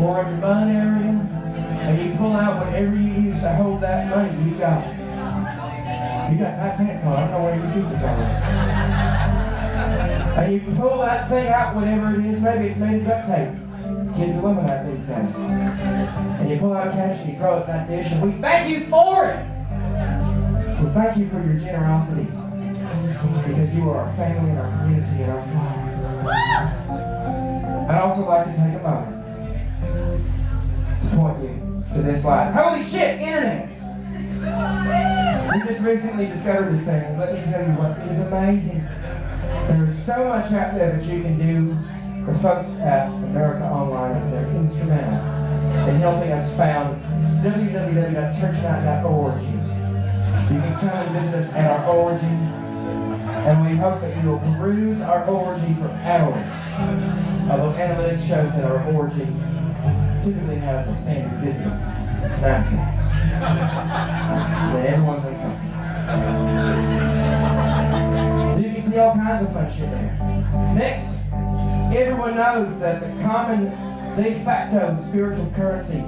or in your bun area, and you pull out whatever you use to hold that money you got. You got tight pants on, I don't know where you keep it going. And you pull that thing out, whatever it is, maybe it's made of duct tape. Kids are loving that these days. And you pull out cash and you throw it in that dish, and we thank you for it! We thank you for your generosity, because you are our family and our community and our Father. I'd also like to take a moment to point you to this slide. Holy shit, internet! We just recently discovered this thing, and let me tell you what, it is amazing. There's so much out there that you can do. The folks at America Online, they're instrumental in helping us found www.churchnight.org. You can come and visit us at our org, and we hope that you will peruse our org for hours. Although analytics shows that our org typically has a standard visit of 9 seconds. So that everyone's uncomfortable. You can see all kinds of fun shit there. Next, everyone knows that the common de facto spiritual currency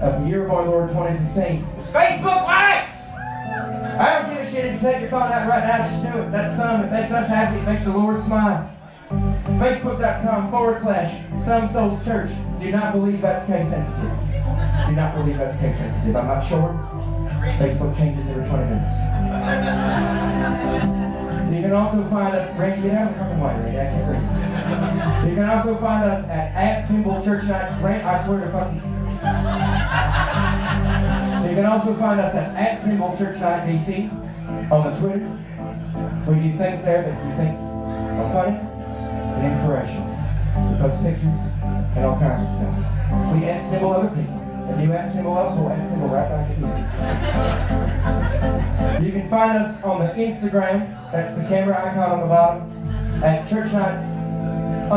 of the year of our Lord 2015 is Facebook likes! I don't give a shit if you take your phone out right now, just do it. That's fun. It makes us happy. It makes the Lord smile. Facebook.com/Some Souls Church. Do not believe that's case sensitive. Do not believe that's case sensitive. I'm not sure. Facebook changes every 20 minutes. You can also find us, Randy, get out of the fucking way, Randy, I can't read. You can also find us at @SymbolChurchNight. I swear to fucking. You can also find us at @SymbolChurchNight DC on the Twitter. We do things there that you think are funny and inspirational. We post pictures and all kinds of stuff. We @Symbol other people. If you @Symbol us, we'll @Symbol right back at you. You can find us on the Instagram. That's the camera icon on the bottom. At @ChurchNight_. No,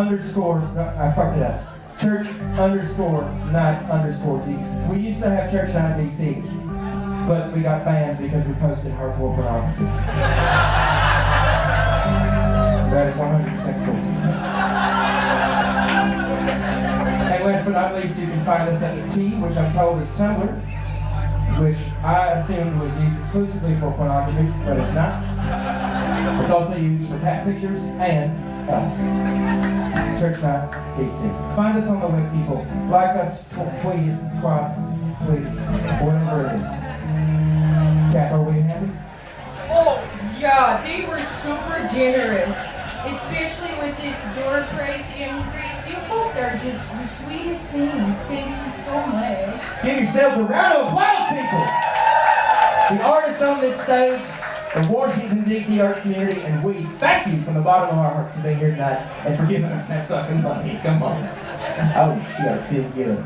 I fucked it up. church_night_D. We used to have church night DC, but we got banned because we posted hurtful pornography. That is 100% true. And last but not least, you can find us at the T, which I'm told is Tumblr, which I assumed was used exclusively for pornography, but it's not. It's also used for cat pictures and us. Church Night DC. Find us on the web, people. Like us, tweet it, whatever it is. Cat, are we happy? Oh, yeah, they were super generous. Especially with this door price increase. You folks are just the sweetest things. Thank you so much. Give yourselves a round of applause, people! The artists on this stage, the Washington, D.C. arts community, and we thank you from the bottom of our hearts for being here tonight and for giving us that fucking money. Come on. Oh, shit, it feels good.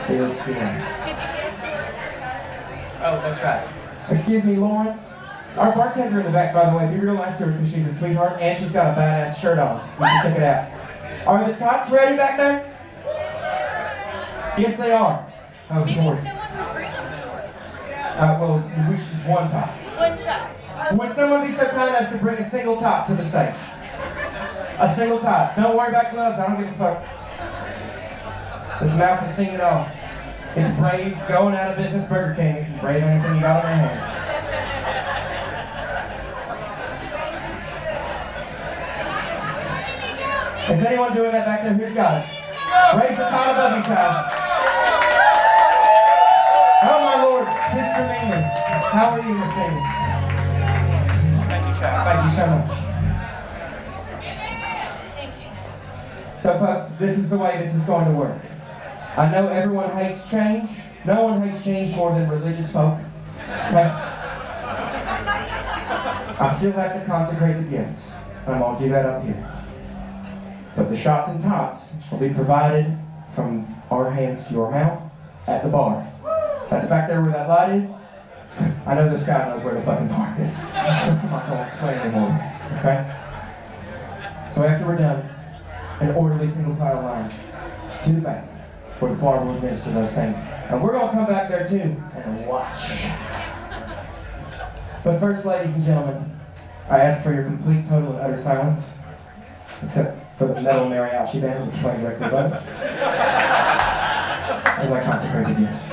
Feels good. Could you guess the worst concert? Oh, that's right. Excuse me, Lauren. Our bartender in the back, by the way, be real nice to her because she's a sweetheart and she's got a badass shirt on. You can check it out. Are the tots ready back there? Yes, they are. Oh, Maybe Lord. someone would bring them to us. Well, we just one top. One time. Would someone be so kind as to bring a single top to the stage? A single top. Don't worry about gloves. I don't give a fuck. This mouth has seen it all. It's brave going out of business Burger King. Brave anything you got on your hands. Is anyone doing that back there? Who's got it? Raise the top above you, child. Oh my Lord, Sister Mimi. How are you, Miss Mimi? Thank you, child. Thank you so much. Thank you. So folks, this is the way this is going to work. I know everyone hates change. No one hates change more than religious folk. Okay? I still have to consecrate the gifts. And I'm going to do that up here. But the shots and tots will be provided from our hands to your mouth at the bar. That's back there where that light is. I know this guy knows where the fucking bar is. So I'm not going to explain anymore. Okay? So after we're done, an orderly single file line to the back where the choir will administer those things. And we're going to come back there too and watch. But first, ladies and gentlemen, I ask for your complete, total, and utter silence. Except for the metal mariachi band that's playing directly above us. As I consecrate the gifts.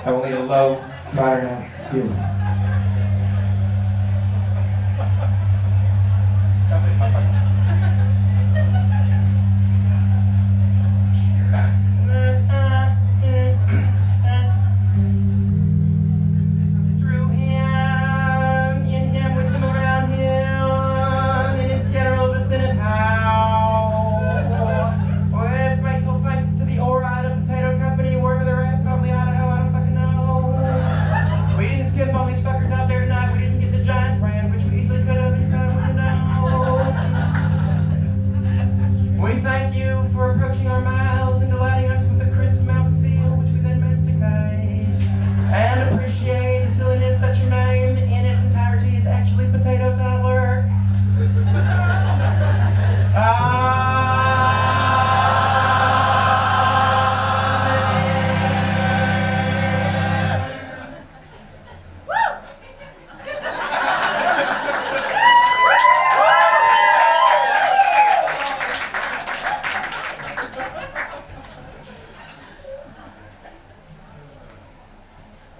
I will need a low, minor note, feeling.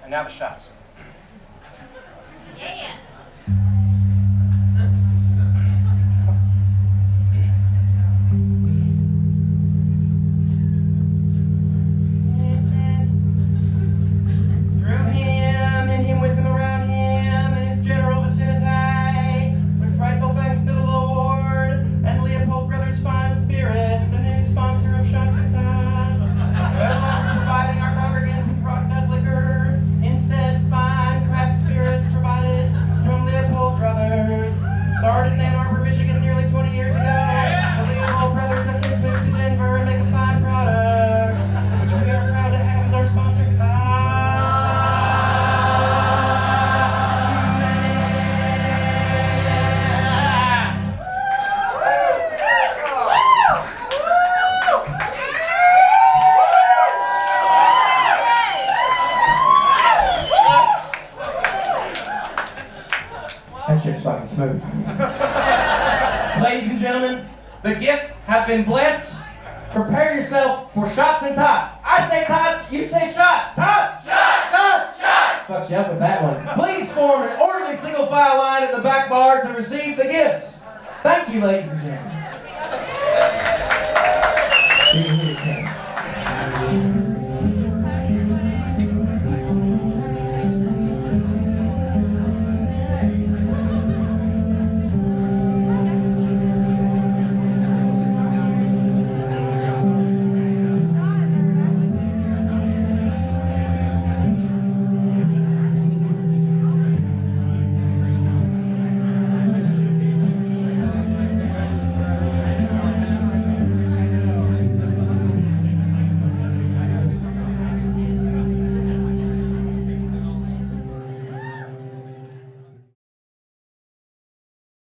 Now the shots. Yeah. Through him, and him with him around him, and his general vicinity, with prideful thanks to the Lord, and Leopold Brothers Fine Spirits, the new sponsor of Shots and Tots, providing our congregants with rock nut liquor. Instead, fine craft spirits provided move. Ladies and gentlemen, the gifts have been blessed. Prepare yourself for shots and tots. I say tots, you say shots. Tots! Shots! Tots! Shots! Fucked you up with that one. Please form an orderly single file line at the back bar to receive the gifts. Thank you, ladies and gentlemen.